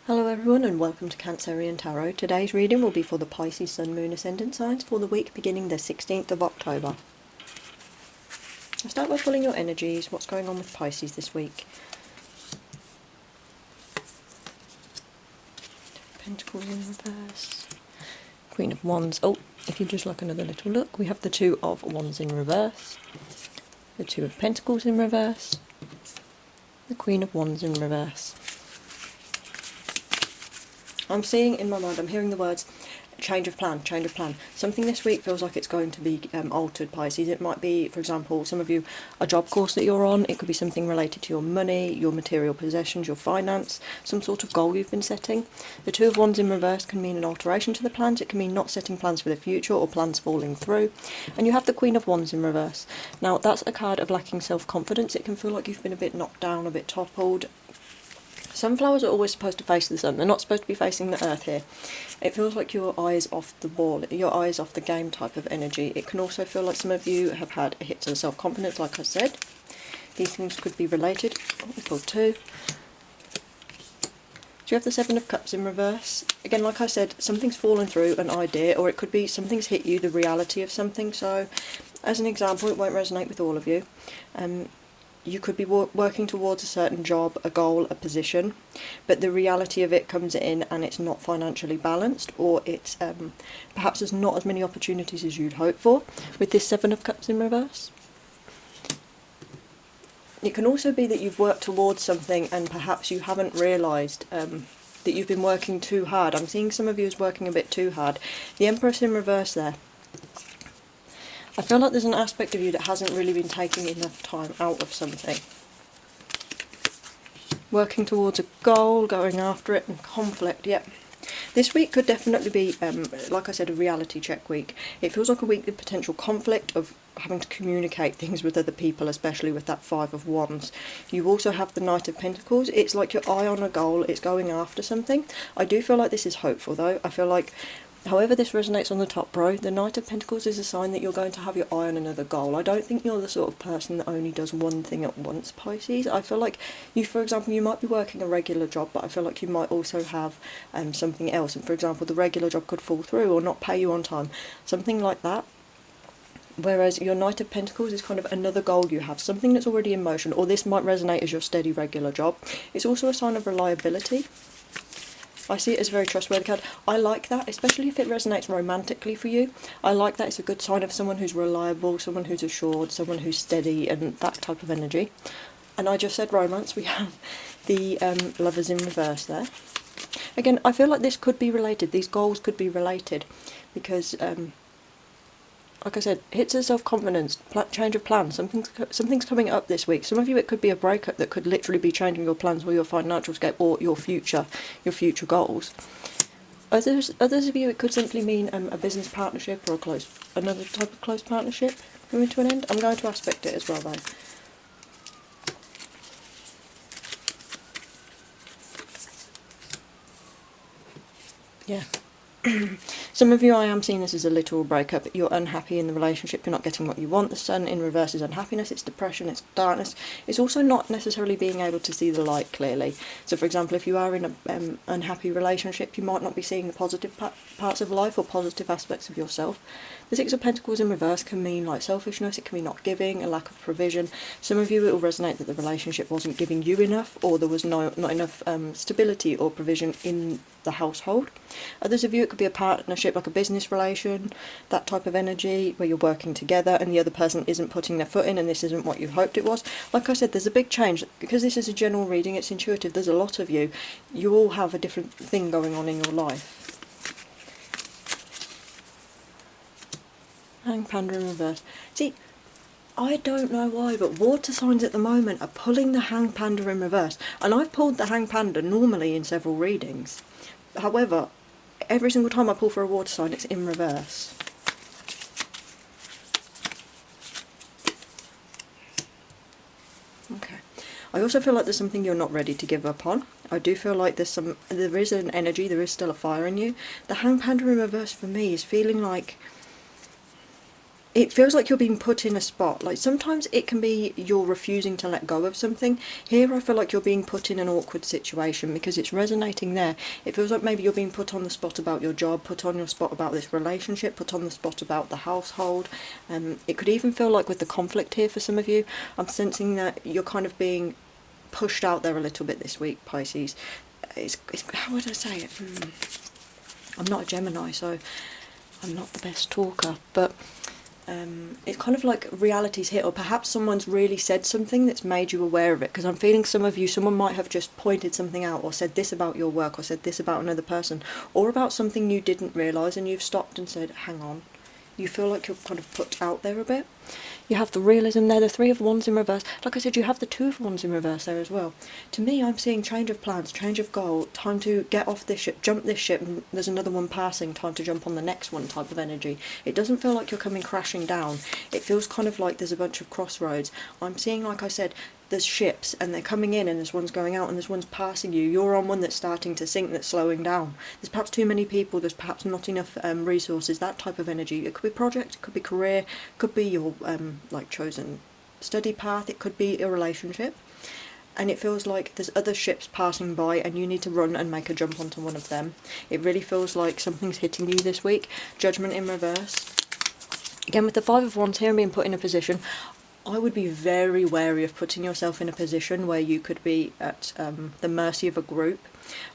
Hello everyone and welcome to Cancerian Tarot. Today's reading will be for the Pisces Sun, Moon, Ascendant signs for the week beginning the 16th of October. I'll start by pulling your energies, what's going on with Pisces this week. Pentacles in reverse. Queen of Wands. Oh, if you just like another little look, we have the Two of Wands in reverse. The Two of Pentacles in reverse. The Queen of Wands in reverse. I'm seeing in my mind, I'm hearing the words change of plan, change of plan. Something this week feels like it's going to be altered, Pisces. It might be, for example, some of you, a job course that you're on. It could be something related to your money, your material possessions, your finance, some sort of goal you've been setting. The Two of Wands in reverse can mean an alteration to the plans. It can mean not setting plans for the future or plans falling through. And you have the Queen of Wands in reverse. Now, that's a card of lacking self-confidence. It can feel like you've been a bit knocked down, a bit toppled. Sunflowers are always supposed to face the sun. They're not supposed to be facing the earth here. It feels like your eyes off the ball, your eyes off the game type of energy. It can also feel like some of you have had a hit to the self-confidence, like I said. These things could be related. Oh, we pulled two. Do you have the Seven of Cups in reverse? Again, like I said, something's fallen through, an idea, or it could be something's hit you, the reality of something. So, as an example, it won't resonate with all of you. You could be working towards a certain job, a goal, a position, but the reality of it comes in and it's not financially balanced, or it's perhaps there's not as many opportunities as you'd hope for with this Seven of Cups in reverse. It can also be that you've worked towards something and perhaps you haven't realised that you've been working too hard. I'm seeing some of you as working a bit too hard. The Empress in reverse there. I feel like there's an aspect of you that hasn't really been taking enough time out of something. Working towards a goal, going after it, and conflict, yep. This week could definitely be, like I said, a reality check week. It feels like a week of potential conflict, of having to communicate things with other people, especially with that Five of Wands. You also have the Knight of Pentacles. It's like your eye on a goal, it's going after something. I do feel like this is hopeful though. I feel like, however this resonates on the top row, the Knight of Pentacles is a sign that you're going to have your eye on another goal. I don't think you're the sort of person that only does one thing at once, Pisces. I feel like you, for example, you might be working a regular job, but I feel like you might also have something else. And for example, the regular job could fall through or not pay you on time, something like that. Whereas your Knight of Pentacles is kind of another goal you have, something that's already in motion, or this might resonate as your steady regular job. It's also a sign of reliability. I see it as a very trustworthy card. I like that, especially if it resonates romantically for you. I like that. It's a good sign of someone who's reliable, someone who's assured, someone who's steady, and that type of energy. And I just said romance. We have the Lovers in reverse there. Again, I feel like this could be related. These goals could be related because, like I said, hits of self-confidence, change of plans, something's coming up this week. Some of you, it could be a breakup that could literally be changing your plans or your financial scape or your future goals. Others of you, it could simply mean a business partnership or another type of close partnership coming to an end. I'm going to aspect it as well though. Yeah. Some of you, I am seeing this as a literal breakup. You're unhappy in the relationship, you're not getting what you want. The Sun in reverse is unhappiness, it's depression, it's darkness. It's also not necessarily being able to see the light clearly. So for example, if you are in an unhappy relationship, you might not be seeing the positive parts of life or positive aspects of yourself. The Six of Pentacles in reverse can mean like selfishness, it can mean not giving, a lack of provision. Some of you, it will resonate that the relationship wasn't giving you enough, or there was not enough stability or provision in the household. Others of you, it could be a partnership, like a business relation, that type of energy where you're working together and the other person isn't putting their foot in and this isn't what you hoped it was. Like I said, there's a big change. Because this is a general reading, it's intuitive, there's a lot of you. You all have a different thing going on in your life. Hanged Panda in reverse. See, I don't know why, but water signs at the moment are pulling the Hanged Panda in reverse. And I've pulled the Hanged Panda normally in several readings. However, every single time I pull for a water sign, it's in reverse. Okay. I also feel like there's something you're not ready to give up on. I do feel like there is an energy, there is still a fire in you. The Hanged Panda in reverse for me is feeling like it feels like you're being put in a spot. Like sometimes it can be you're refusing to let go of something. Here I feel like you're being put in an awkward situation because it's resonating there. It feels like maybe you're being put on the spot about your job, put on your spot about this relationship, put on the spot about the household. It could even feel like with the conflict here for some of you, I'm sensing that you're kind of being pushed out there a little bit this week, Pisces. It's how would I say it? I'm not a Gemini, so I'm not the best talker, but it's kind of like reality's hit, or perhaps someone's really said something that's made you aware of it, because I'm feeling some of you, someone might have just pointed something out or said this about your work or said this about another person or about something you didn't realise, and you've stopped and said, hang on. You feel like you're kind of put out there a bit. You have the realism there, the Three of Wands in reverse. Like I said, you have the Two of Wands in reverse there as well. To me, I'm seeing change of plans, change of goal, time to get off this ship, jump this ship, and there's another one passing, time to jump on the next one type of energy. It doesn't feel like you're coming crashing down. It feels kind of like there's a bunch of crossroads. I'm seeing, like I said, there's ships and they're coming in and there's one's going out and there's one's passing you. You're on one that's starting to sink, that's slowing down. There's perhaps too many people, there's perhaps not enough resources, that type of energy. It could be project, it could be career, it could be your like chosen study path, it could be a relationship. And it feels like there's other ships passing by and you need to run and make a jump onto one of them. It really feels like something's hitting you this week. Judgment in reverse. Again, with the Five of Wands here and being put in a position, I would be very wary of putting yourself in a position where you could be at the mercy of a group.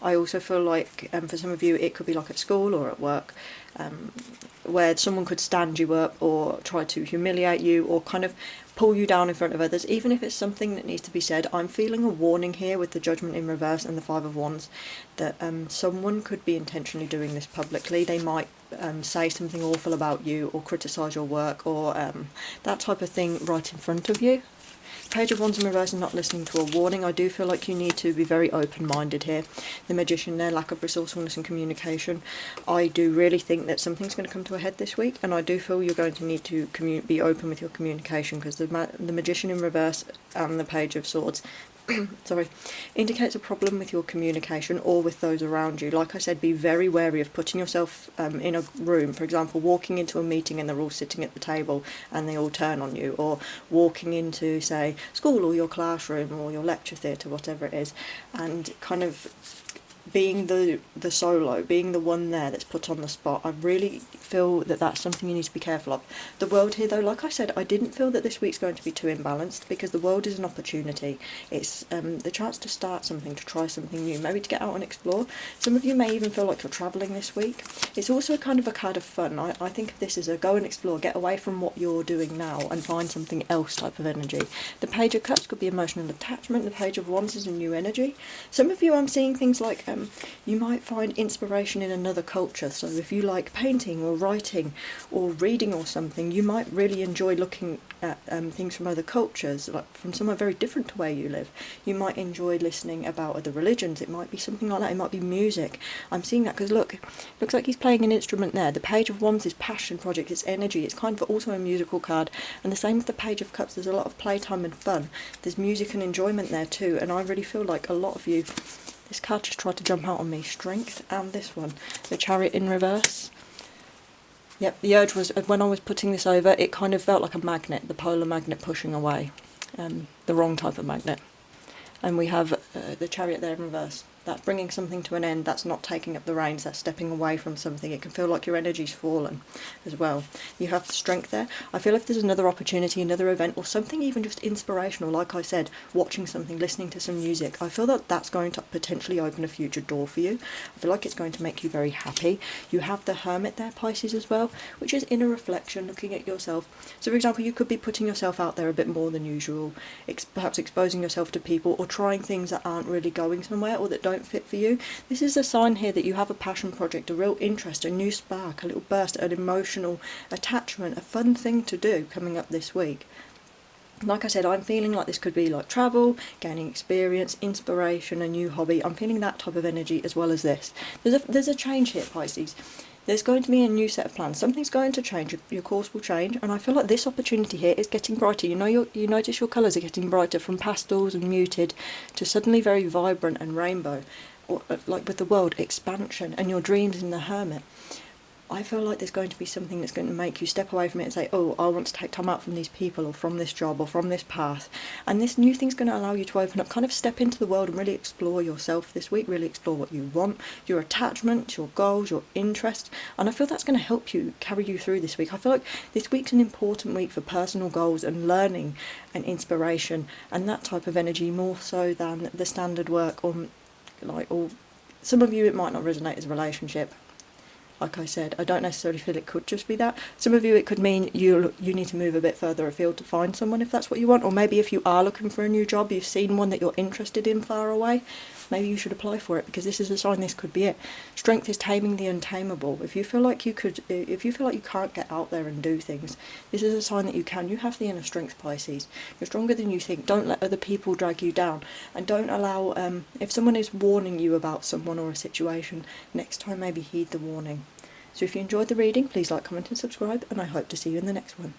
I also feel like for some of you it could be like at school or at work, where someone could stand you up or try to humiliate you or kind of pull you down in front of others, even if it's something that needs to be said. I'm feeling a warning here with the Judgment in reverse and the Five of Wands that someone could be intentionally doing this publicly. They might say something awful about you or criticise your work or that type of thing right in front of you. Page of Wands in reverse and not listening to a warning. I do feel like you need to be very open-minded here. The Magician there, lack of resourcefulness and communication. I do really think that something's going to come to a head this week, and I do feel you're going to need to be open with your communication, because the Magician in reverse and the Page of Swords sorry, indicates a problem with your communication or with those around you. Like I said, be very wary of putting yourself in a room, for example, walking into a meeting and they're all sitting at the table and they all turn on you, or walking into, say, school or your classroom or your lecture theatre, whatever it is, and kind of being the solo, being the one there that's put on the spot. I really feel that that's something you need to be careful of. The world here, though, like I said, I didn't feel that this week's going to be too imbalanced, because the world is an opportunity. It's the chance to start something, to try something new, maybe to get out and explore. Some of you may even feel like you're travelling this week. It's also a kind of fun. I think of this as a go and explore, get away from what you're doing now and find something else type of energy. The Page of Cups could be emotional attachment. The Page of Wands is a new energy. Some of you, I'm seeing things like you might find inspiration in another culture. So if you like painting or writing or reading or something, you might really enjoy looking at things from other cultures, like from somewhere very different to where you live. You might enjoy listening about other religions. It might be something like that. It might be music. I'm seeing that because look, it looks like he's playing an instrument there. The Page of Wands is passion project, it's energy, it's kind of also a musical card. And the same with the Page of Cups, there's a lot of playtime and fun. There's music and enjoyment there too, and I really feel like a lot of you, this card just tried to jump out on me, strength, and this one, the Chariot in reverse. Yep, the urge was, when I was putting this over, it kind of felt like a magnet, the polar magnet pushing away, the wrong type of magnet. And we have the Chariot there in reverse. That's bringing something to an end, that's not taking up the reins, that's stepping away from something. It can feel like your energy's fallen as well. You have the strength there. I feel if there's another opportunity, another event, or something even just inspirational, like I said, watching something, listening to some music, I feel that that's going to potentially open a future door for you. I feel like it's going to make you very happy. You have the Hermit there, Pisces, as well, which is inner reflection, looking at yourself. So for example, you could be putting yourself out there a bit more than usual, perhaps exposing yourself to people or trying things that aren't really going somewhere or that don't fit for you. This is a sign here that you have a passion project, a real interest, a new spark, a little burst, an emotional attachment, a fun thing to do coming up this week. Like I said, I'm feeling like this could be like travel, gaining experience, inspiration, a new hobby. I'm feeling that type of energy as well as this. There's a change here, Pisces. There's going to be a new set of plans. Something's going to change. Your course will change, and I feel like this opportunity here is getting brighter. You notice your colours are getting brighter from pastels and muted to suddenly very vibrant and rainbow, or like with the world, expansion, and your dreams in the Hermit. I feel like there's going to be something that's going to make you step away from it and say, oh, I want to take time out from these people or from this job or from this path. And this new thing's going to allow you to open up, kind of step into the world and really explore yourself this week, really explore what you want, your attachments, your goals, your interests. And I feel that's going to help you carry you through this week. I feel like this week's an important week for personal goals and learning and inspiration and that type of energy, more so than the standard work or some of you it might not resonate as a relationship. Like I said, I don't necessarily feel it could just be that. Some of you it could mean you need to move a bit further afield to find someone if that's what you want, or maybe if you are looking for a new job, you've seen one that you're interested in far away, maybe you should apply for it, because this is a sign this could be it. Strength is taming the untamable. If you feel like you can't get out there and do things, this is a sign that you can. You have the inner strength, Pisces. You're stronger than you think. Don't let other people drag you down, and don't allow if someone is warning you about someone or a situation, next time maybe heed the warning. So if you enjoyed the reading, please like, comment and subscribe, and I hope to see you in the next one.